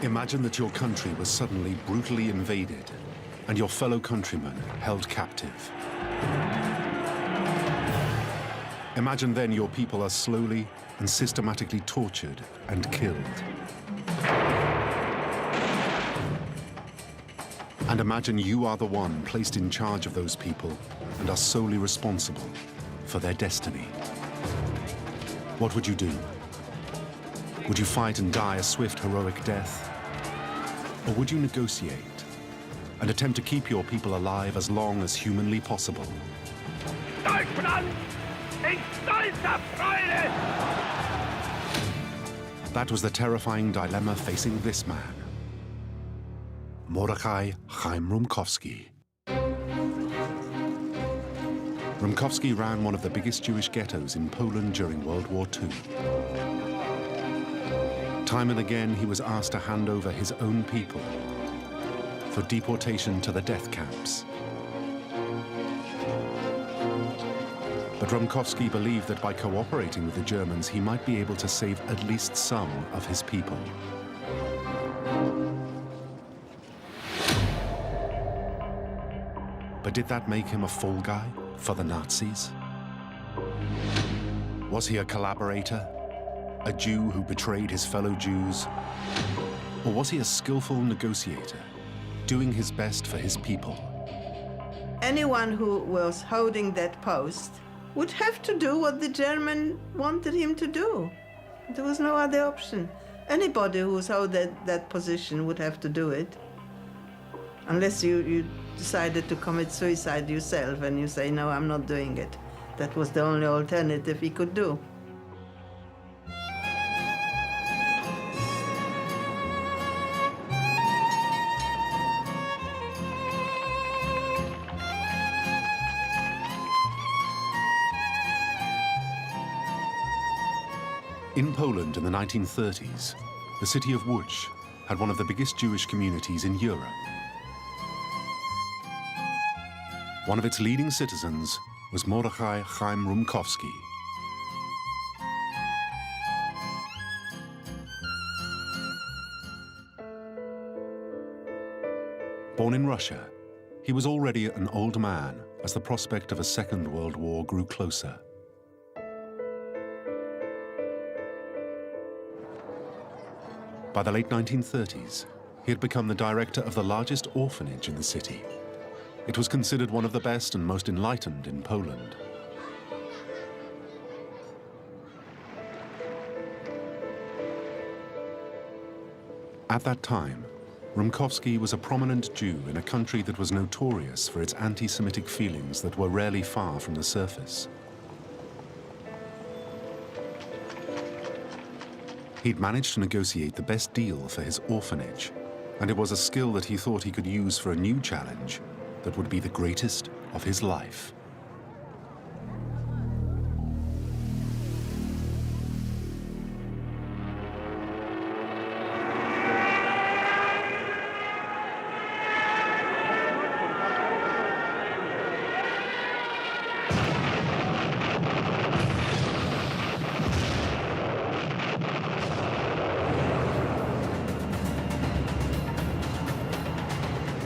Imagine that your country was suddenly brutally invaded and your fellow countrymen held captive. Imagine then your people are slowly and systematically tortured and killed. And imagine you are the one placed in charge of those people and are solely responsible for their destiny. What would you do? Would you fight and die a swift, heroic death? Or would you negotiate and attempt to keep your people alive as long as humanly possible? Deutschland in stolzer Freude! That was the terrifying dilemma facing this man, Mordechai Chaim Rumkowski. Rumkowski ran one of the biggest Jewish ghettos in Poland during World War II. Time and again, he was asked to hand over his own people for deportation to the death camps. But Rumkowski believed that by cooperating with the Germans, he might be able to save at least some of his people. But did that make him a fall guy for the Nazis? Was he a collaborator? A Jew who betrayed his fellow Jews? Or was he a skillful negotiator, doing his best for his people? Anyone who was holding that post would have to do what the German wanted him to do. There was no other option. Anybody who held that position would have to do it. Unless you decided to commit suicide yourself and you say, no, I'm not doing it. That was the only alternative he could do. In Poland in the 1930s, the city of Łódź had one of the biggest Jewish communities in Europe. One of its leading citizens was Mordechai Chaim Rumkowski. Born in Russia, he was already an old man as the prospect of a Second World War grew closer. By the late 1930s, he had become the director of the largest orphanage in the city. It was considered one of the best and most enlightened in Poland. At that time, Rumkowski was a prominent Jew in a country that was notorious for its anti-Semitic feelings that were rarely far from the surface. He'd managed to negotiate the best deal for his orphanage, and it was a skill that he thought he could use for a new challenge that would be the greatest of his life.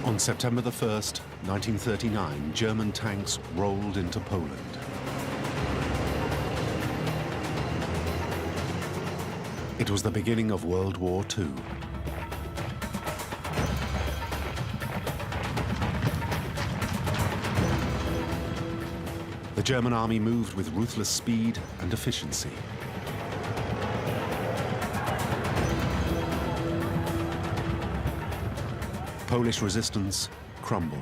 On September the 1st, 1939, German tanks rolled into Poland. It was the beginning of World War II. The German army moved with ruthless speed and efficiency. Polish resistance crumbled.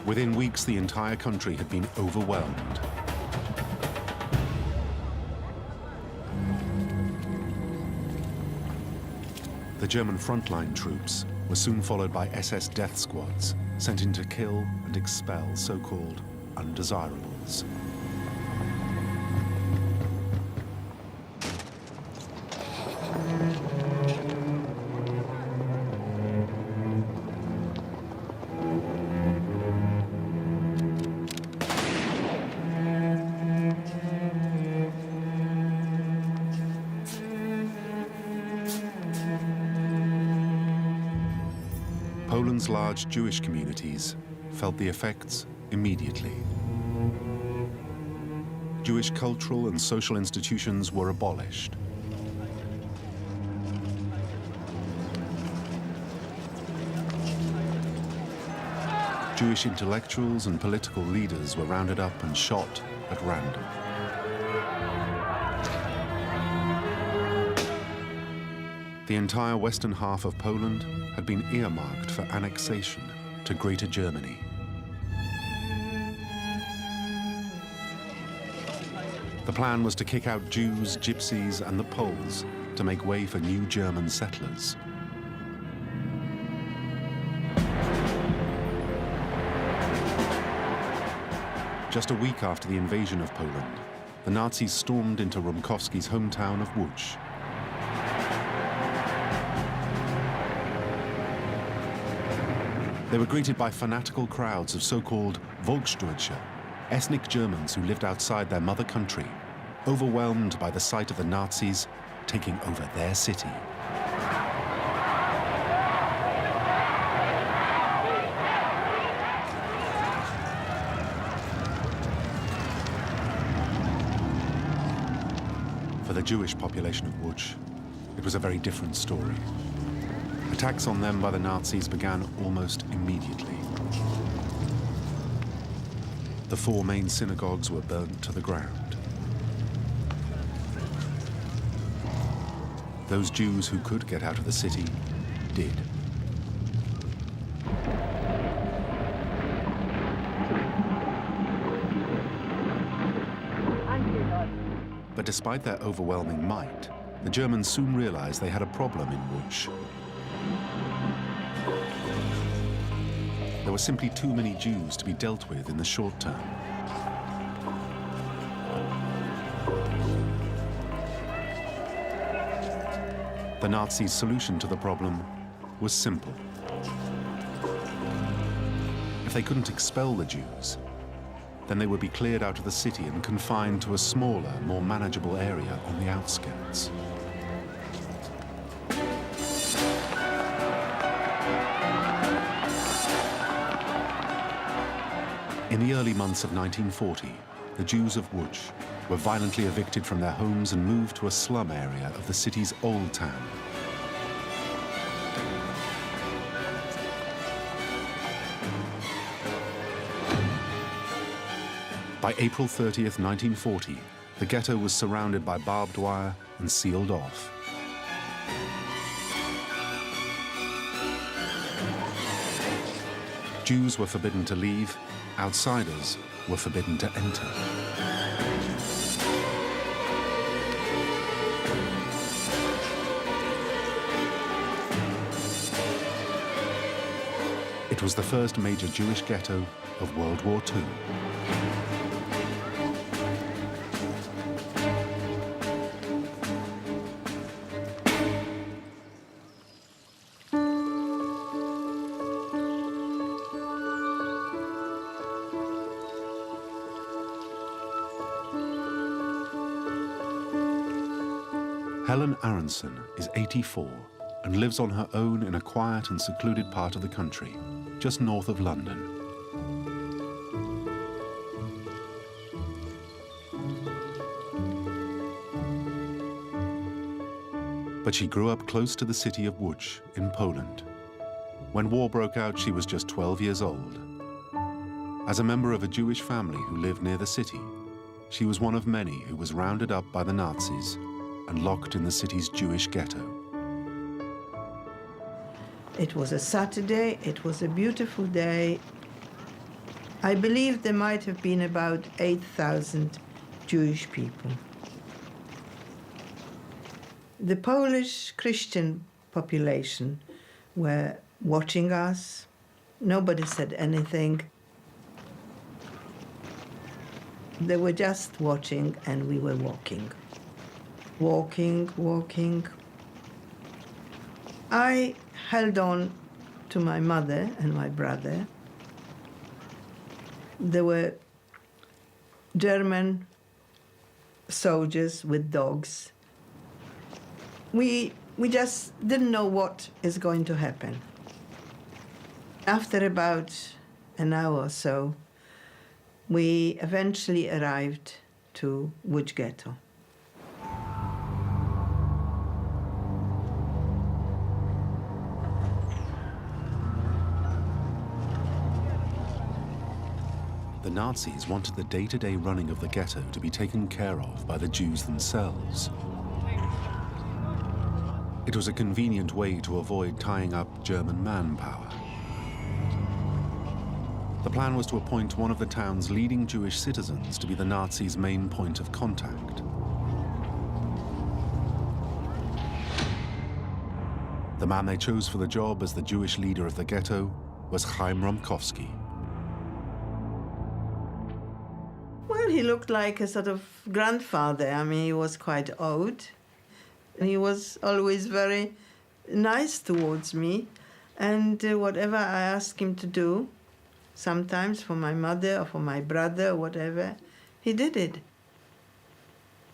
Within weeks, the entire country had been overwhelmed. The German frontline troops were soon followed by SS death squads, sent in to kill and expel so-called undesirables. Poland's large Jewish communities felt the effects immediately. Jewish cultural and social institutions were abolished. Jewish intellectuals and political leaders were rounded up and shot at random. The entire western half of Poland had been earmarked for annexation to Greater Germany. The plan was to kick out Jews, Gypsies, and the Poles to make way for new German settlers. Just a week after the invasion of Poland, the Nazis stormed into Rumkowski's hometown of Łódź. They were greeted by fanatical crowds of so-called Volksdeutsche, ethnic Germans who lived outside their mother country, overwhelmed by the sight of the Nazis taking over their city. For the Jewish population of Łódź, it was a very different story. Attacks on them by the Nazis began almost immediately. The 4 main synagogues were burnt to the ground. Those Jews who could get out of the city did. But despite their overwhelming might, the Germans soon realized they had a problem in Łódź. There were simply too many Jews to be dealt with in the short term. The Nazis' solution to the problem was simple. If they couldn't expel the Jews, then they would be cleared out of the city and confined to a smaller, more manageable area on the outskirts. In the early months of 1940, the Jews of Łódź were violently evicted from their homes and moved to a slum area of the city's old town. By April 30th, 1940, the ghetto was surrounded by barbed wire and sealed off. Jews were forbidden to leave, outsiders were forbidden to enter. It was the first major Jewish ghetto of World War II. Helen Aronson is 84 and lives on her own in a quiet and secluded part of the country, just north of London. But she grew up close to the city of Łódź in Poland. When war broke out, she was just 12 years old. As a member of a Jewish family who lived near the city, she was one of many who was rounded up by the Nazis and locked in the city's Jewish ghetto. It was a Saturday, it was a beautiful day. I believe there might have been about 8,000 Jewish people. The Polish Christian population were watching us. Nobody said anything. They were just watching and we were walking. Walking. I held on to my mother and my brother. There were German soldiers with dogs. We just didn't know what is going to happen. After about an hour or so, we eventually arrived to Łódź Ghetto. The Nazis wanted the day-to-day running of the ghetto to be taken care of by the Jews themselves. It was a convenient way to avoid tying up German manpower. The plan was to appoint one of the town's leading Jewish citizens to be the Nazis' main point of contact. The man they chose for the job as the Jewish leader of the ghetto was Chaim Rumkowski. Well, he looked like a sort of grandfather. I mean, he was quite old. He was always very nice towards me. And whatever I asked him to do, sometimes for my mother or for my brother or whatever, he did it.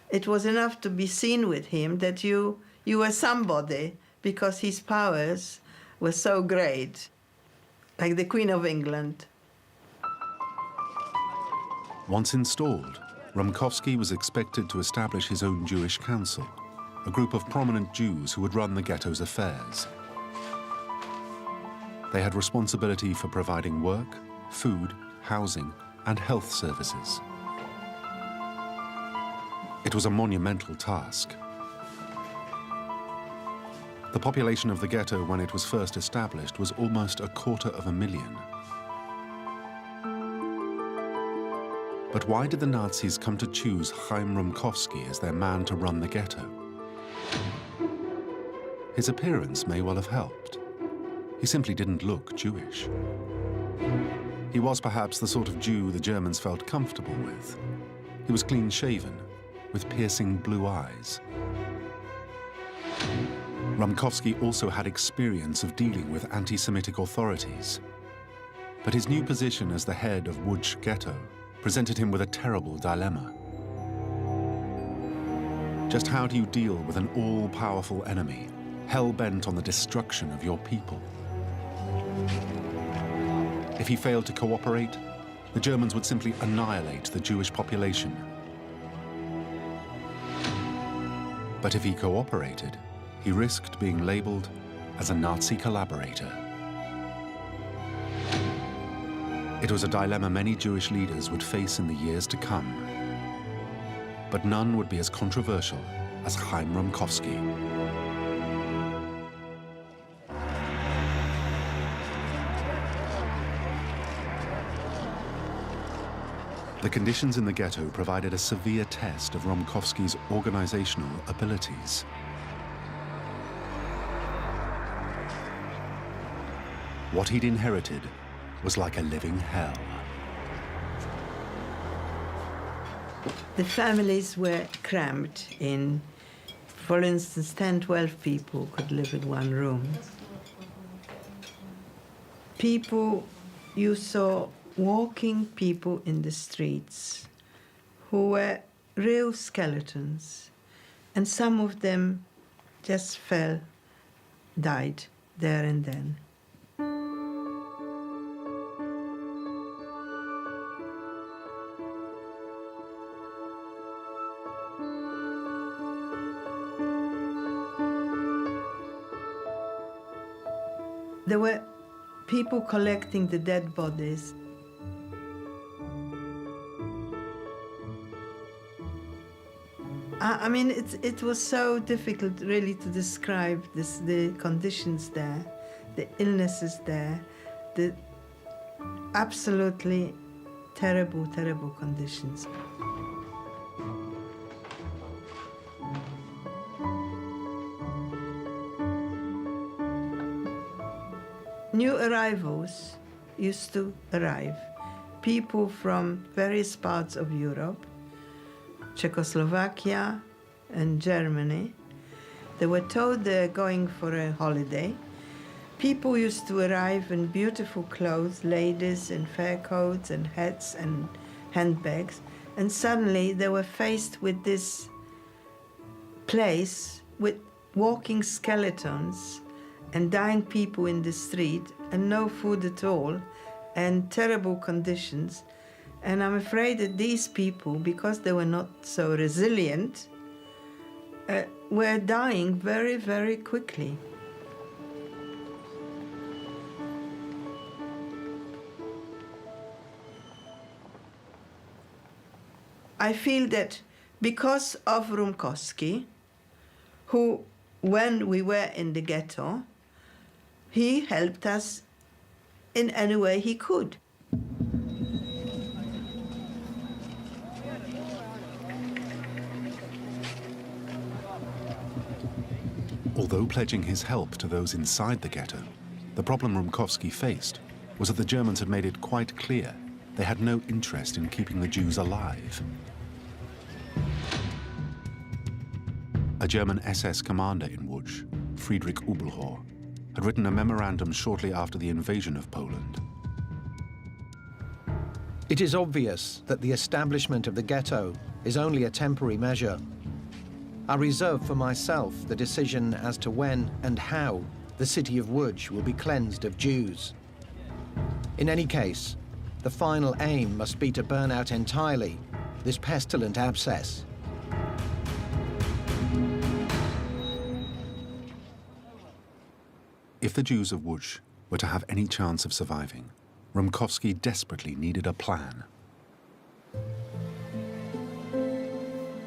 It was enough to be seen with him that you were somebody because his powers were so great, like the Queen of England. Once installed, Rumkowski was expected to establish his own Jewish council, a group of prominent Jews who would run the ghetto's affairs. They had responsibility for providing work, food, housing, and health services. It was a monumental task. The population of the ghetto when it was first established was almost 250,000. But why did the Nazis come to choose Chaim Rumkowski as their man to run the ghetto? His appearance may well have helped. He simply didn't look Jewish. He was perhaps the sort of Jew the Germans felt comfortable with. He was clean-shaven, with piercing blue eyes. Rumkowski also had experience of dealing with anti-Semitic authorities. But his new position as the head of Łódź Ghetto presented him with a terrible dilemma. Just how do you deal with an all-powerful enemy, hell-bent on the destruction of your people? If he failed to cooperate, the Germans would simply annihilate the Jewish population. But if he cooperated, he risked being labeled as a Nazi collaborator. It was a dilemma many Jewish leaders would face in the years to come. But none would be as controversial as Chaim Rumkowski. The conditions in the ghetto provided a severe test of Rumkowski's organizational abilities. What he'd inherited was like a living hell. The families were cramped in, for instance, 10, 12 people could live in one room. People, you saw walking people in the streets who were real skeletons, and some of them just fell, died there and then. There were people collecting the dead bodies. I mean, it was so difficult really to describe the conditions there, the illnesses there, the absolutely terrible, terrible conditions. New arrivals used to arrive, people from various parts of Europe, Czechoslovakia and Germany. They were told they're going for a holiday. People used to arrive in beautiful clothes, ladies in fur coats and hats and handbags, and suddenly they were faced with this place with walking skeletons and dying people in the street and no food at all and terrible conditions. And I'm afraid that these people, because they were not so resilient, were dying very, very quickly. I feel that because of Rumkowski, who, when we were in the ghetto, he helped us in any way he could. Although pledging his help to those inside the ghetto, the problem Rumkowski faced was that the Germans had made it quite clear they had no interest in keeping the Jews alive. A German SS commander in Łódź, Friedrich Ubelhor, had written a memorandum shortly after the invasion of Poland. It is obvious that the establishment of the ghetto is only a temporary measure. I reserve for myself the decision as to when and how the city of Łódź will be cleansed of Jews. In any case, the final aim must be to burn out entirely this pestilent abscess. If the Jews of Łódź were to have any chance of surviving, Rumkowski desperately needed a plan.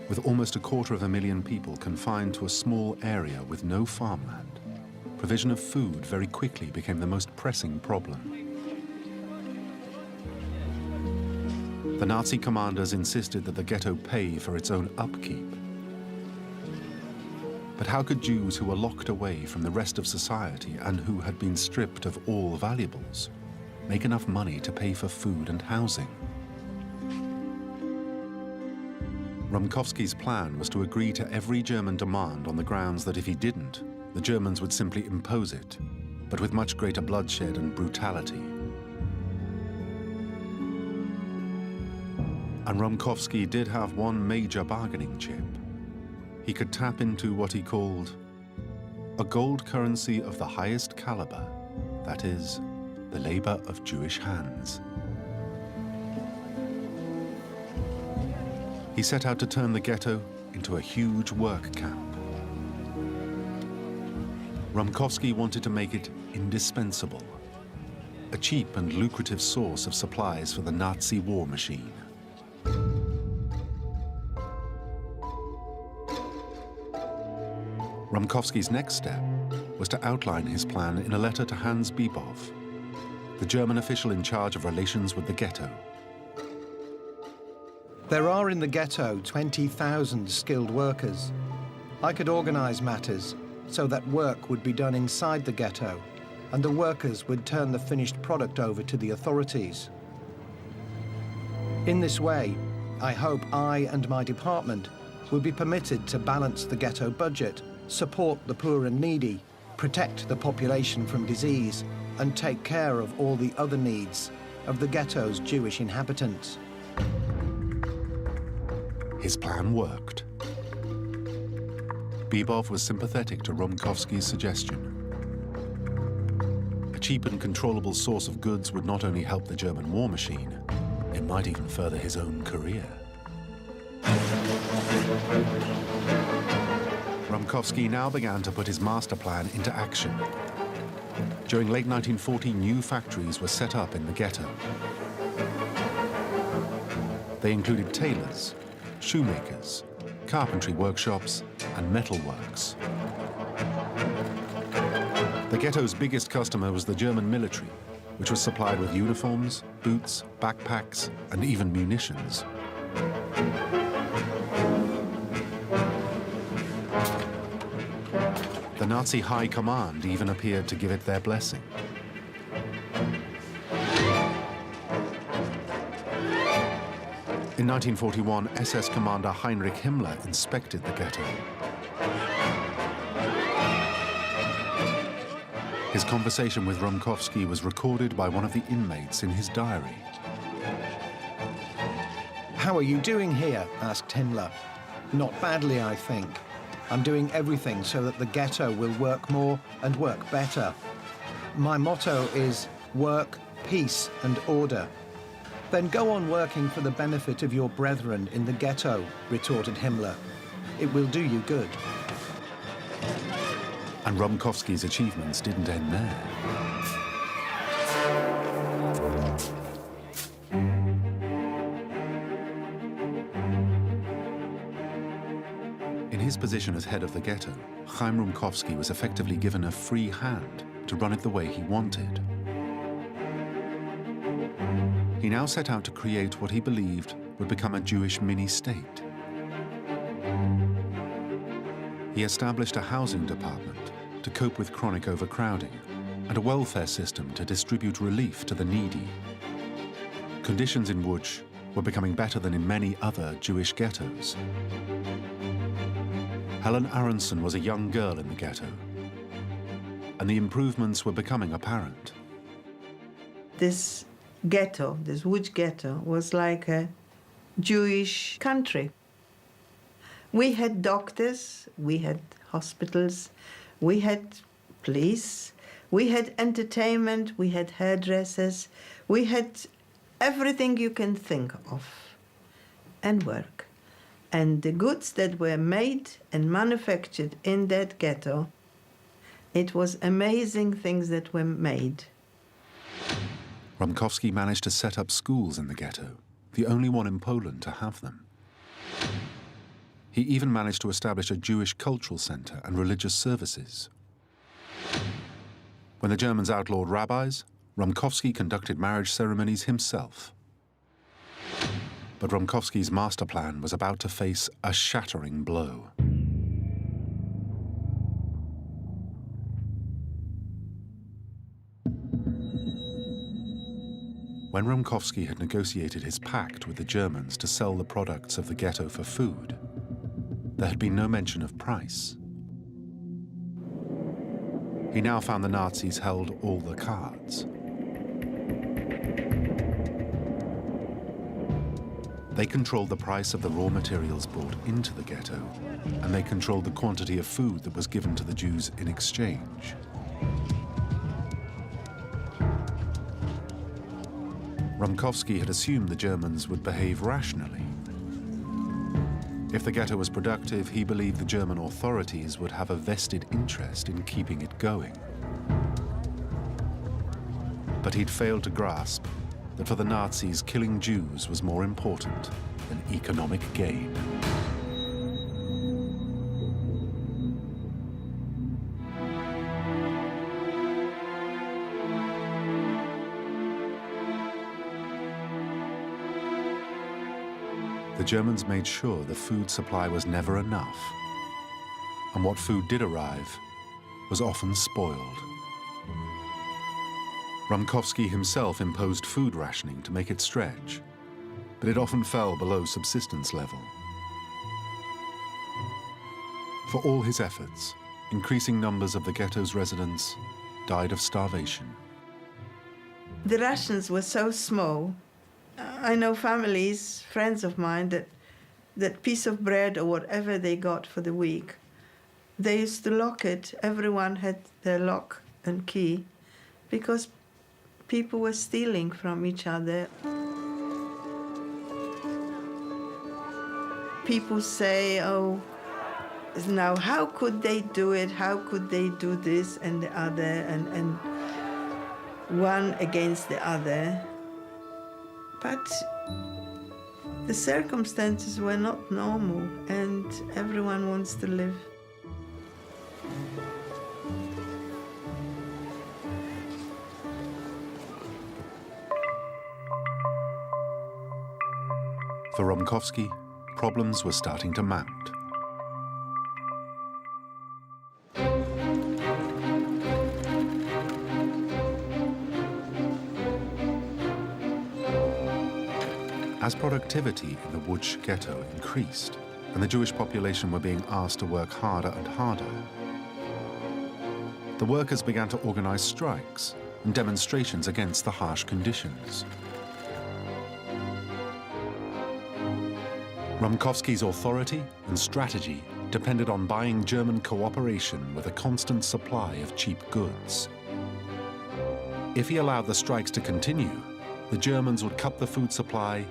With almost 250,000 people confined to a small area with no farmland, provision of food very quickly became the most pressing problem. The Nazi commanders insisted that the ghetto pay for its own upkeep. But how could Jews who were locked away from the rest of society and who had been stripped of all valuables make enough money to pay for food and housing? Rumkowski's plan was to agree to every German demand on the grounds that if he didn't, the Germans would simply impose it, but with much greater bloodshed and brutality. And Rumkowski did have one major bargaining chip. He could tap into what he called a gold currency of the highest caliber, that is, the labor of Jewish hands. He set out to turn the ghetto into a huge work camp. Rumkowski wanted to make it indispensable, a cheap and lucrative source of supplies for the Nazi war machine. Rumkowski's next step was to outline his plan in a letter to Hans Biebow, the German official in charge of relations with the ghetto. There are in the ghetto 20,000 skilled workers. I could organize matters so that work would be done inside the ghetto, and the workers would turn the finished product over to the authorities. In this way, I hope I and my department will be permitted to balance the ghetto budget, support the poor and needy, protect the population from disease, and take care of all the other needs of the ghetto's Jewish inhabitants. His plan worked. Biebow was sympathetic to Rumkowski's suggestion. A cheap and controllable source of goods would not only help the German war machine, it might even further his own career. Rumkowski now began to put his master plan into action. During late 1940, new factories were set up in the ghetto. They included tailors, shoemakers, carpentry workshops, and metalworks. The ghetto's biggest customer was the German military, which was supplied with uniforms, boots, backpacks, and even munitions. The Nazi High Command even appeared to give it their blessing. In 1941, SS Commander Heinrich Himmler inspected the ghetto. His conversation with Rumkowski was recorded by one of the inmates in his diary. "How are you doing here?" asked Himmler. "Not badly, I think. I'm doing everything so that the ghetto will work more and work better. My motto is work, peace and order. Then go on working for the benefit of your brethren in the ghetto, retorted Himmler. It will do you good. And Rumkowski's achievements didn't end there. In his position as head of the ghetto, Chaim Rumkowski was effectively given a free hand to run it the way he wanted. He now set out to create what he believed would become a Jewish mini-state. He established a housing department to cope with chronic overcrowding and a welfare system to distribute relief to the needy. Conditions in Łódź were becoming better than in many other Jewish ghettos. Helen Aronson was a young girl in the ghetto, and the improvements were becoming apparent. This ghetto, this Łódź ghetto, was like a Jewish country. We had doctors, we had hospitals, we had police, we had entertainment, we had hairdressers, we had everything you can think of, and work. And the goods that were made and manufactured in that ghetto, it was amazing things that were made. Rumkowski managed to set up schools in the ghetto, the only one in Poland to have them. He even managed to establish a Jewish cultural center and religious services. When the Germans outlawed rabbis, Rumkowski conducted marriage ceremonies himself. But Rumkowski's master plan was about to face a shattering blow. When Rumkowski had negotiated his pact with the Germans to sell the products of the ghetto for food, there had been no mention of price. He now found the Nazis held all the cards. They controlled the price of the raw materials brought into the ghetto, and they controlled the quantity of food that was given to the Jews in exchange. Rumkowski had assumed the Germans would behave rationally. If the ghetto was productive, he believed the German authorities would have a vested interest in keeping it going. But he'd failed to grasp that for the Nazis, killing Jews was more important than economic gain. The Germans made sure the food supply was never enough, and what food did arrive was often spoiled. Rumkowski himself imposed food rationing to make it stretch, but it often fell below subsistence level. For all his efforts, increasing numbers of the ghetto's residents died of starvation. The rations were so small. I know families, friends of mine, that piece of bread or whatever they got for the week, they used to lock it. Everyone had their lock and key because people were stealing from each other. People say, oh, now how could they do it? How could they do this and the other, and one against the other? But the circumstances were not normal, and everyone wants to live. For Rumkowski, problems were starting to mount. As productivity in the Łódź ghetto increased, and the Jewish population were being asked to work harder and harder, the workers began to organize strikes and demonstrations against the harsh conditions. Rumkowski's authority and strategy depended on buying German cooperation with a constant supply of cheap goods. If he allowed the strikes to continue, the Germans would cut the food supply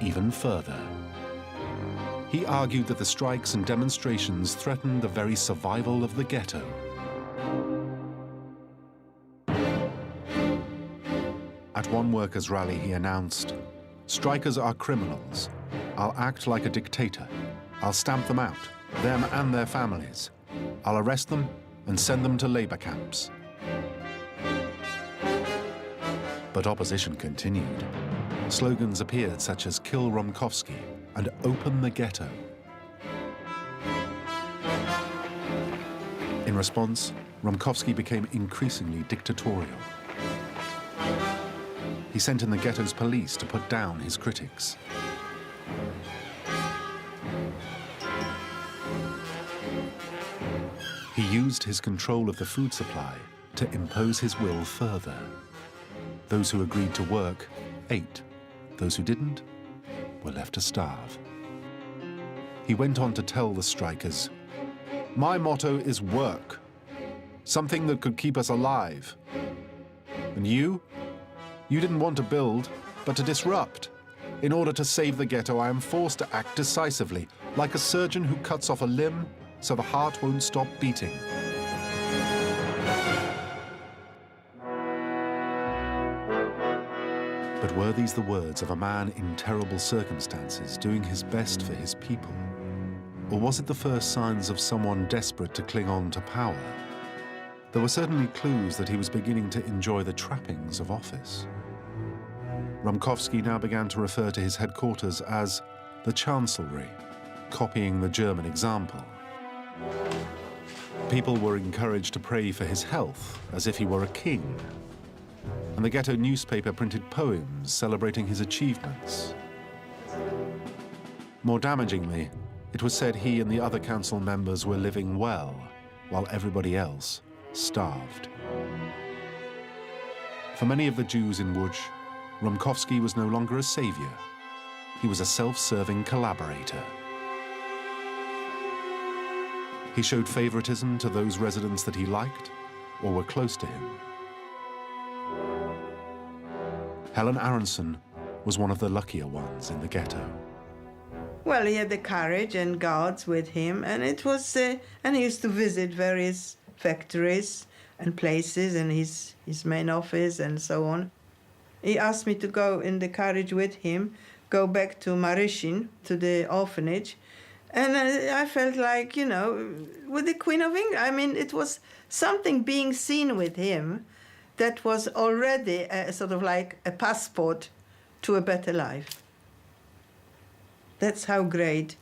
even further. He argued that the strikes and demonstrations threatened the very survival of the ghetto. At one workers' rally, he announced, "Strikers are criminals. I'll act like a dictator. I'll stamp them out, them and their families. I'll arrest them and send them to labor camps." But opposition continued. Slogans appeared such as "Kill Rumkowski" and "Open the ghetto." In response, Rumkowski became increasingly dictatorial. He sent in the ghetto's police to put down his critics. He used his control of the food supply to impose his will further. Those who agreed to work ate. Those who didn't were left to starve. He went on to tell the strikers, "My motto is work, something that could keep us alive. And you didn't want to build, but to disrupt. In order to save the ghetto, I am forced to act decisively, like a surgeon who cuts off a limb so the heart won't stop beating." But were these the words of a man in terrible circumstances doing his best for his people? Or was it the first signs of someone desperate to cling on to power? There were certainly clues that he was beginning to enjoy the trappings of office. Rumkowski now began to refer to his headquarters as the Chancellery, copying the German example. People were encouraged to pray for his health as if he were a king. And the ghetto newspaper printed poems celebrating his achievements. More damagingly, it was said he and the other council members were living well, while everybody else starved. For many of the Jews in Łódź, Rumkowski was no longer a savior. He was a self-serving collaborator. He showed favoritism to those residents that he liked or were close to him. Helen Aronson was one of the luckier ones in the ghetto. Well, he had the courage and guards with him, and it was, and he used to visit various factories and places, and his main office and so on. He asked me to go in the carriage with him, go back to Marysin, to the orphanage, and I felt like, you know, with the Queen of England. I mean, it was something being seen with him that was already sort of like a passport to a better life. That's how great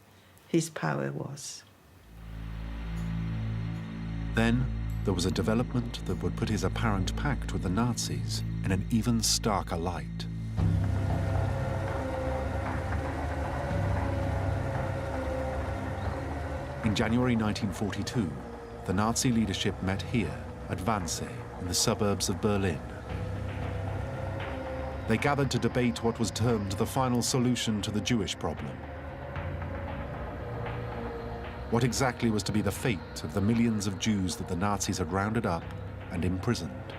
his power was. Then there was a development that would put his apparent pact with the Nazis in an even starker light. In January 1942, the Nazi leadership met here at Wannsee, in the suburbs of Berlin. They gathered to debate what was termed the final solution to the Jewish problem. What exactly was to be the fate of the millions of Jews that the Nazis had rounded up and imprisoned?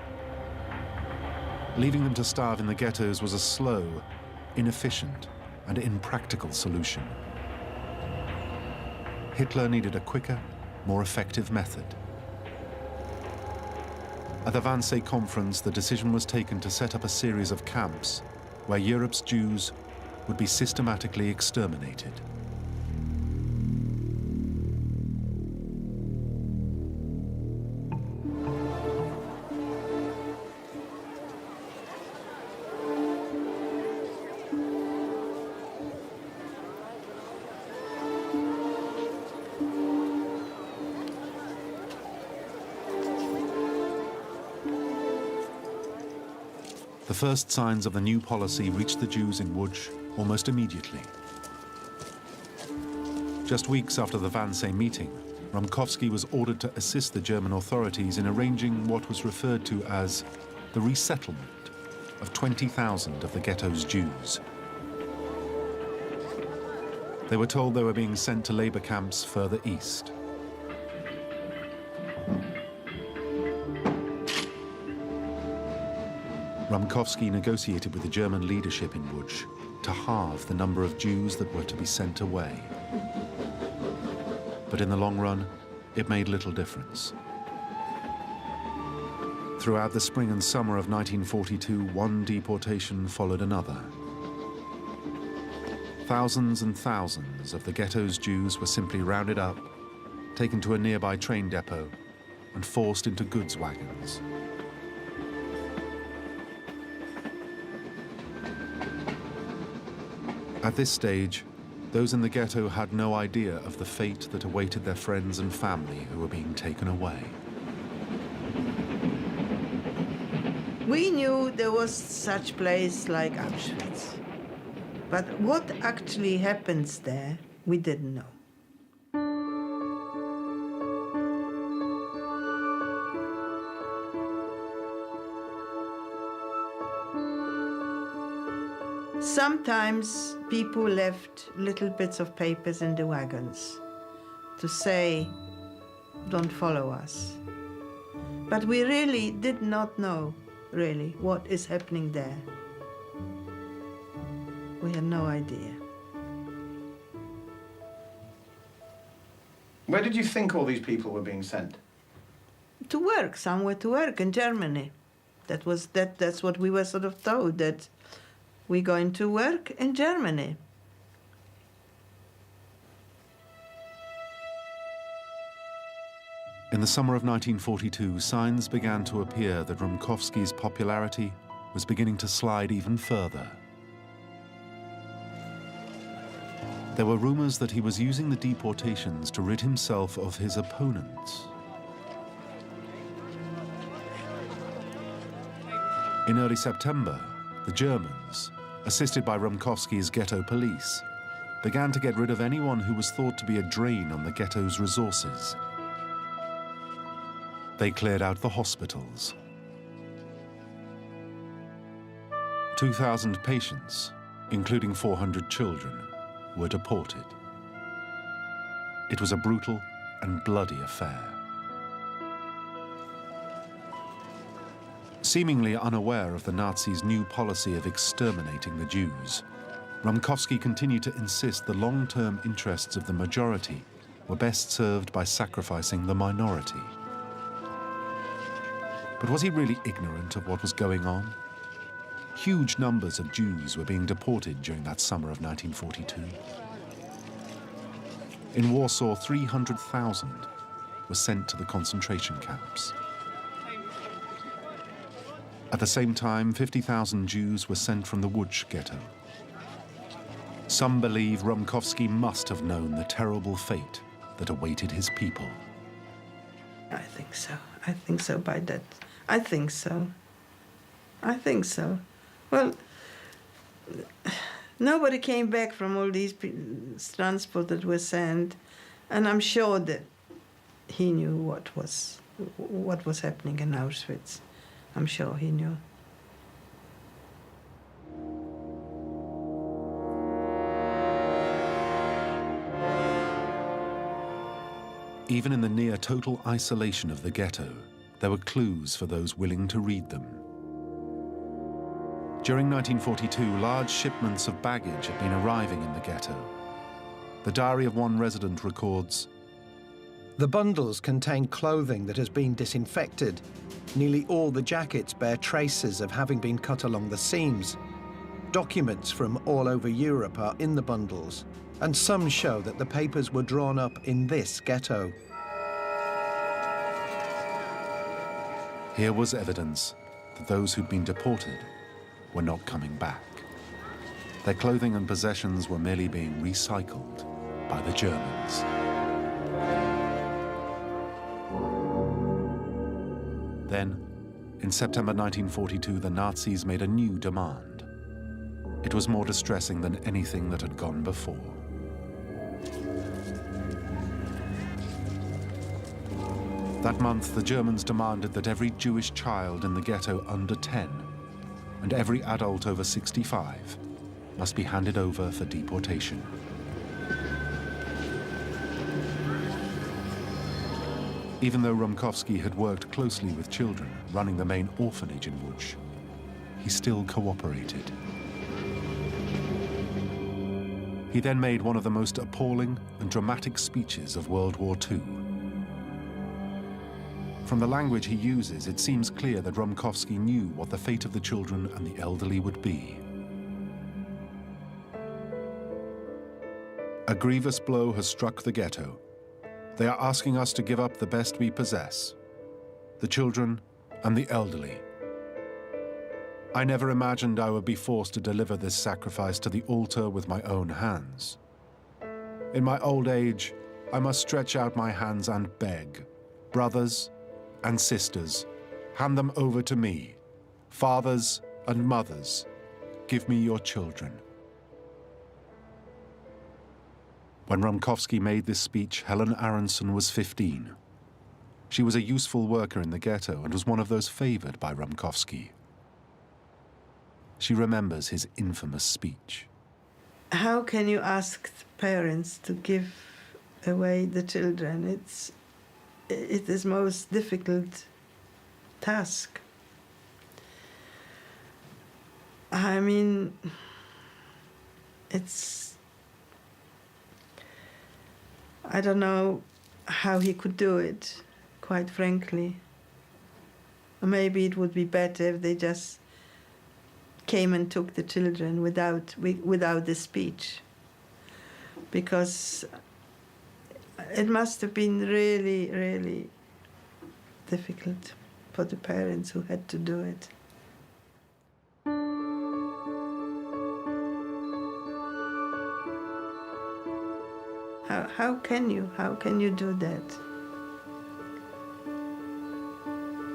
Leaving them to starve in the ghettos was a slow, inefficient, and impractical solution. Hitler needed a quicker, more effective method. At the Wannsee conference, the decision was taken to set up a series of camps where Europe's Jews would be systematically exterminated. The first signs of the new policy reached the Jews in Łódź almost immediately. Just weeks after the Wannsee meeting, Rumkowski was ordered to assist the German authorities in arranging what was referred to as the resettlement of 20,000 of the ghetto's Jews. They were told they were being sent to labor camps further east. Rumkowski negotiated with the German leadership in Łódź to halve the number of Jews that were to be sent away. But in the long run, it made little difference. Throughout the spring and summer of 1942, one deportation followed another. Thousands and thousands of the ghetto's Jews were simply rounded up, taken to a nearby train depot, and forced into goods wagons. At this stage, those in the ghetto had no idea of the fate that awaited their friends and family who were being taken away. We knew there was such place like Auschwitz, but what actually happens there, we didn't know. Sometimes people left little bits of papers in the wagons to say, don't follow us. But we really did not know, really, what is happening there. We had no idea. Where did you think all these people were being sent? To work, somewhere to work in Germany. That's what we were sort of told, that we're going to work in Germany. In the summer of 1942, signs began to appear that Rumkowski's popularity was beginning to slide even further. There were rumors that he was using the deportations to rid himself of his opponents. In early September, the Germans, assisted by Rumkowski's ghetto police, began to get rid of anyone who was thought to be a drain on the ghetto's resources. They cleared out the hospitals. 2,000 patients, including 400 children, were deported. It was a brutal and bloody affair. Seemingly unaware of the Nazis' new policy of exterminating the Jews, Rumkowski continued to insist the long-term interests of the majority were best served by sacrificing the minority. But was he really ignorant of what was going on? Huge numbers of Jews were being deported during that summer of 1942. In Warsaw, 300,000 were sent to the concentration camps. At the same time, 50,000 Jews were sent from the Łódź ghetto. Some believe Rumkowski must have known the terrible fate that awaited his people. I think so. I think so by that. I think so. I think so. Well, nobody came back from all these transport that were sent, and I'm sure that he knew what was happening in Auschwitz. I'm sure he knew. Even in the near-total isolation of the ghetto, there were clues for those willing to read them. During 1942, large shipments of baggage had been arriving in the ghetto. The diary of one resident records, The bundles contain clothing that has been disinfected. Nearly all the jackets bear traces of having been cut along the seams. Documents from all over Europe are in the bundles, and some show that the papers were drawn up in this ghetto. Here was evidence that those who'd been deported were not coming back. Their clothing and possessions were merely being recycled by the Germans. Then, in September 1942, the Nazis made a new demand. It was more distressing than anything that had gone before. That month, the Germans demanded that every Jewish child in the ghetto under 10 and every adult over 65 must be handed over for deportation. Even though Rumkowski had worked closely with children running the main orphanage in Łódź, he still cooperated. He then made one of the most appalling and dramatic speeches of World War II. From the language he uses, it seems clear that Rumkowski knew what the fate of the children and the elderly would be. A grievous blow has struck the ghetto. They are asking us to give up the best we possess, the children and the elderly. I never imagined I would be forced to deliver this sacrifice to the altar with my own hands. In my old age, I must stretch out my hands and beg, brothers and sisters, hand them over to me. Fathers and mothers, give me your children. When Rumkowski made this speech, Helen Aronson was 15. She was a useful worker in the ghetto and was one of those favored by Rumkowski. She remembers his infamous speech. How can you ask the parents to give away the children? It is most difficult task. I mean, I don't know how he could do it, quite frankly. Maybe it would be better if they just came and took the children without the speech, because it must have been really, really difficult for the parents who had to do it. How can you do that?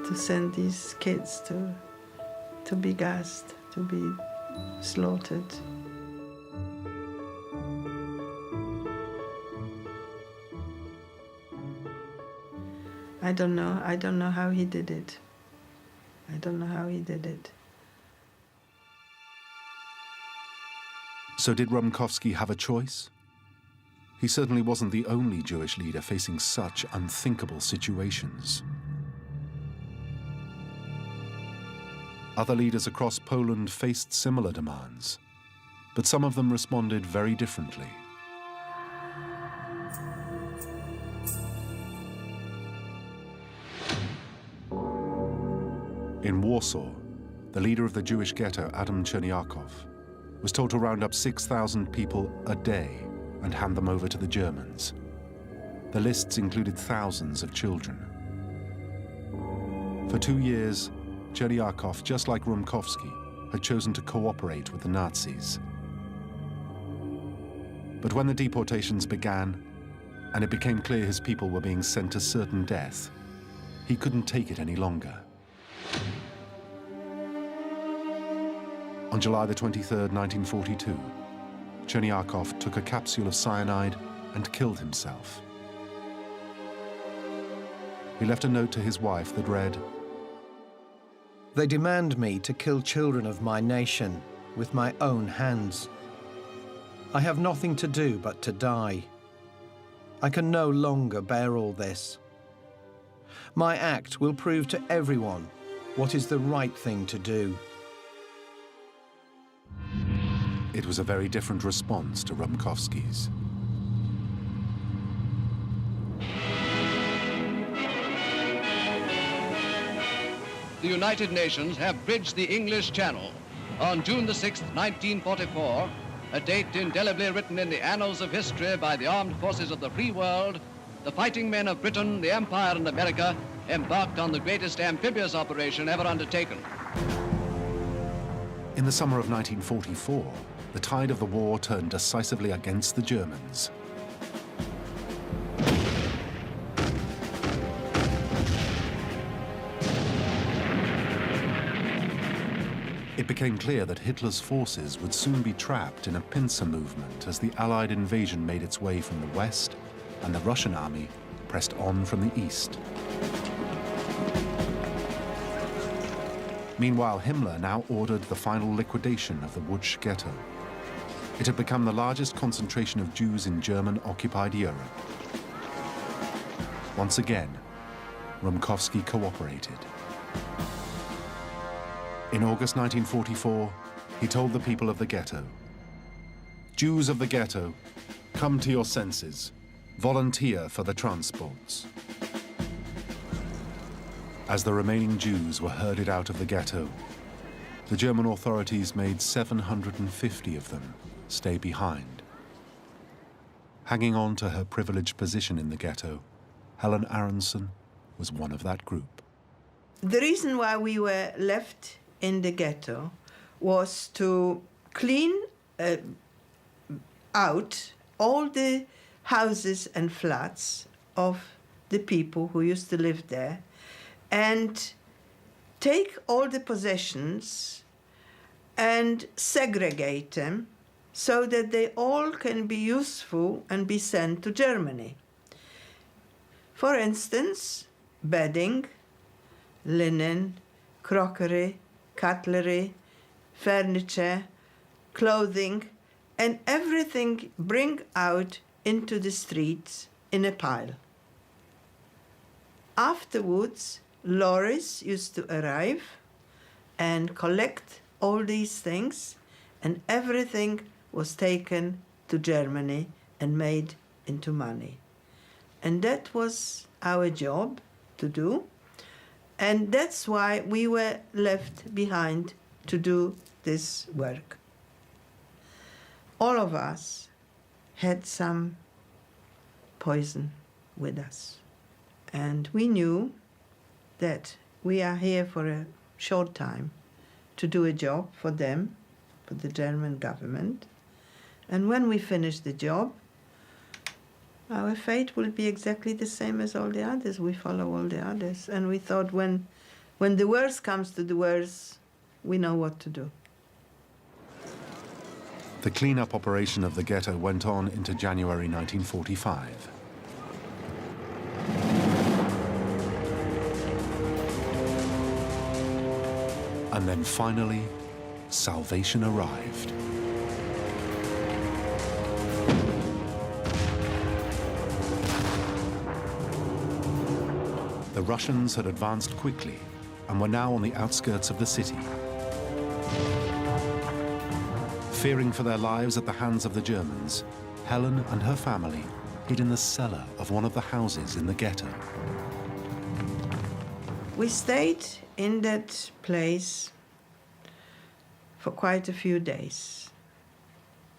To send these kids to be gassed, to be slaughtered. I don't know how he did it. I don't know how he did it. So did Rumkowski have a choice? He certainly wasn't the only Jewish leader facing such unthinkable situations. Other leaders across Poland faced similar demands, but some of them responded very differently. In Warsaw, the leader of the Jewish ghetto, Adam Cherniakov, was told to round up 6,000 people a day and hand them over to the Germans. The lists included thousands of children. For 2 years, Cherniakov, just like Rumkowski, had chosen to cooperate with the Nazis. But when the deportations began, and it became clear his people were being sent to certain death, he couldn't take it any longer. On July the 23rd, 1942, Cherniakov took a capsule of cyanide and killed himself. He left a note to his wife that read, "They demand me to kill children of my nation with my own hands. I have nothing to do but to die. I can no longer bear all this. My act will prove to everyone what is the right thing to do." It was a very different response to Rumkowski's. The United Nations have bridged the English Channel. On June the 6th, 1944, a date indelibly written in the annals of history by the armed forces of the free world, the fighting men of Britain, the Empire, and America embarked on the greatest amphibious operation ever undertaken. In the summer of 1944, the tide of the war turned decisively against the Germans. It became clear that Hitler's forces would soon be trapped in a pincer movement as the Allied invasion made its way from the west and the Russian army pressed on from the east. Meanwhile, Himmler now ordered the final liquidation of the Łódź ghetto. It had become the largest concentration of Jews in German-occupied Europe. Once again, Rumkowski cooperated. In August 1944, he told the people of the ghetto, "Jews of the ghetto, come to your senses. Volunteer for the transports." As the remaining Jews were herded out of the ghetto, the German authorities made 750 of them stay behind. Hanging on to her privileged position in the ghetto, Helen Aronson was one of that group. The reason why we were left in the ghetto was to clean out all the houses and flats of the people who used to live there and take all the possessions and segregate them so that they all can be useful and be sent to Germany. For instance, bedding, linen, crockery, cutlery, furniture, clothing, and everything bring out into the streets in a pile. Afterwards, lorries used to arrive and collect all these things, and everything was taken to Germany and made into money. And that was our job to do, and that's why we were left behind to do this work. All of us had some poison with us, and we knew that we are here for a short time to do a job for them, for the German government, and when we finish the job, our fate will be exactly the same as all the others. We follow all the others, and we thought when the worst comes to the worst, we know what to do. The clean-up operation of the ghetto went on into January 1945. And then finally, salvation arrived. The Russians had advanced quickly and were now on the outskirts of the city. Fearing for their lives at the hands of the Germans, Helen and her family hid in the cellar of one of the houses in the ghetto. We stayed in that place for quite a few days.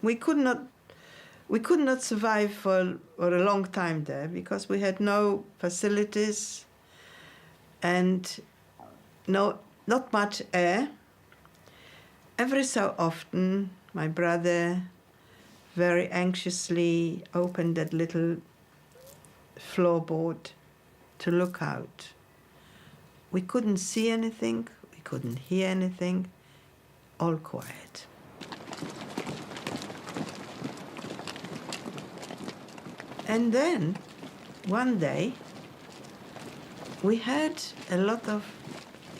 We could not survive for a long time there because we had no facilities and not much air. Every so often, my brother very anxiously opened that little floorboard to look out. We couldn't see anything, we couldn't hear anything, all quiet. And then, one day, we heard a lot of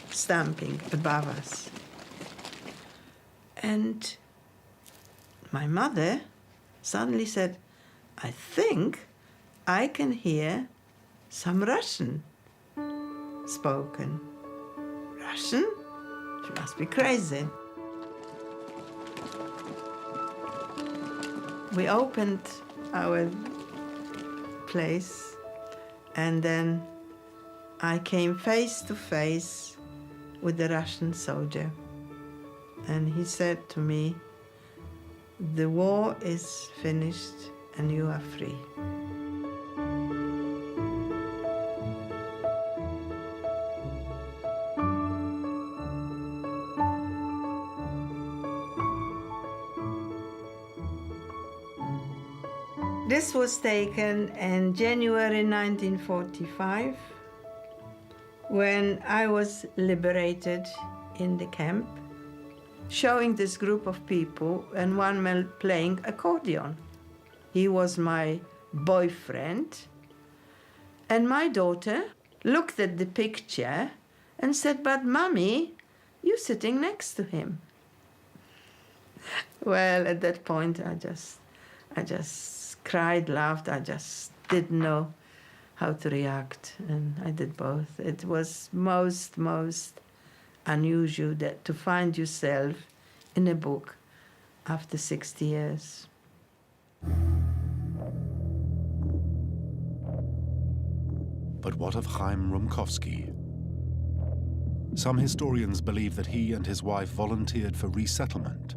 stamping above us. And my mother suddenly said, "I think I can hear some Russian spoken." Russian? She must be crazy. We opened our place, and then I came face to face with the Russian soldier. And he said to me, "The war is finished and you are free." This was taken in January 1945, when I was liberated in the camp, showing this group of people and one man playing accordion. He was my boyfriend, and my daughter looked at the picture and said, "But Mommy, you're sitting next to him." Well, at that point, I just cried, laughed. I just didn't know how to react, and I did both. It was most unusual that to find yourself in a book after 60 years. But what of Chaim Rumkowski? Some historians believe that he and his wife volunteered for resettlement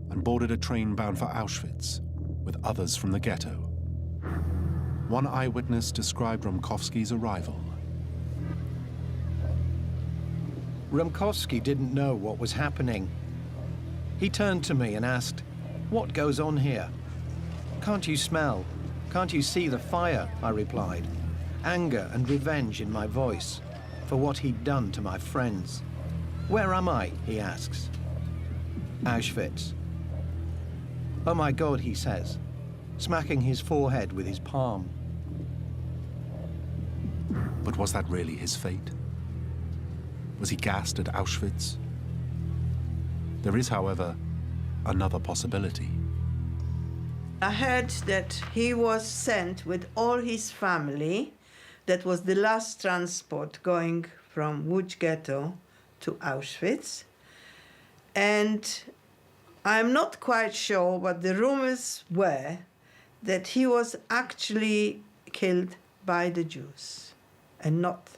and boarded a train bound for Auschwitz with others from the ghetto. One eyewitness described Rumkowski's arrival. Rumkowski didn't know what was happening. He turned to me and asked, "What goes on here?" "Can't you smell? Can't you see the fire?" I replied, anger and revenge in my voice for what he'd done to my friends. "Where am I?" he asks. "Auschwitz." "Oh my God," he says, smacking his forehead with his palm. But was that really his fate? Was he gassed at Auschwitz? There is, however, another possibility. I heard that he was sent with all his family. That was the last transport going from Łódź ghetto to Auschwitz. And I'm not quite sure, but the rumors were that he was actually killed by the Jews and not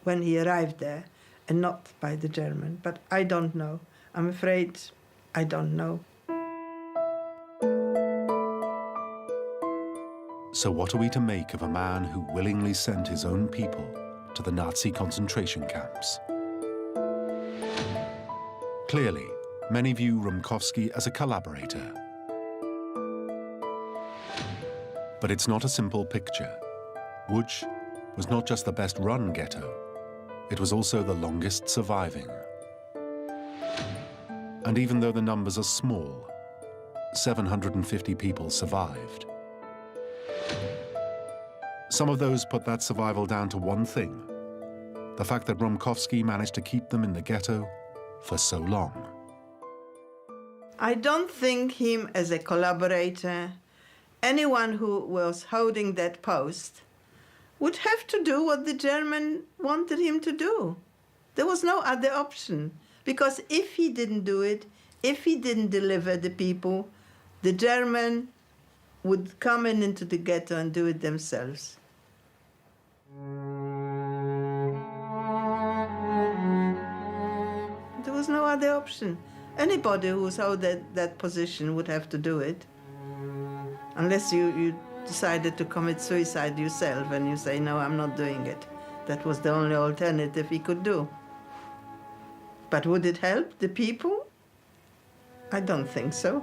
when he arrived there, and not by the German. But I don't know. I'm afraid I don't know. So what are we to make of a man who willingly sent his own people to the Nazi concentration camps? Clearly, many view Rumkowski as a collaborator. But it's not a simple picture. Łódź was not just the best-run ghetto, it was also the longest surviving. And even though the numbers are small, 750 people survived. Some of those put that survival down to one thing: the fact that Rumkowski managed to keep them in the ghetto for so long. I don't think him as a collaborator. Anyone who was holding that post would have to do what the German wanted him to do. There was no other option, because if he didn't do it, if he didn't deliver the people, the German would come into the ghetto and do it themselves. There was no other option. Anybody who's held that position would have to do it, unless you decided to commit suicide yourself and you say, no, I'm not doing it. That was the only alternative he could do. But would it help the people? I don't think so.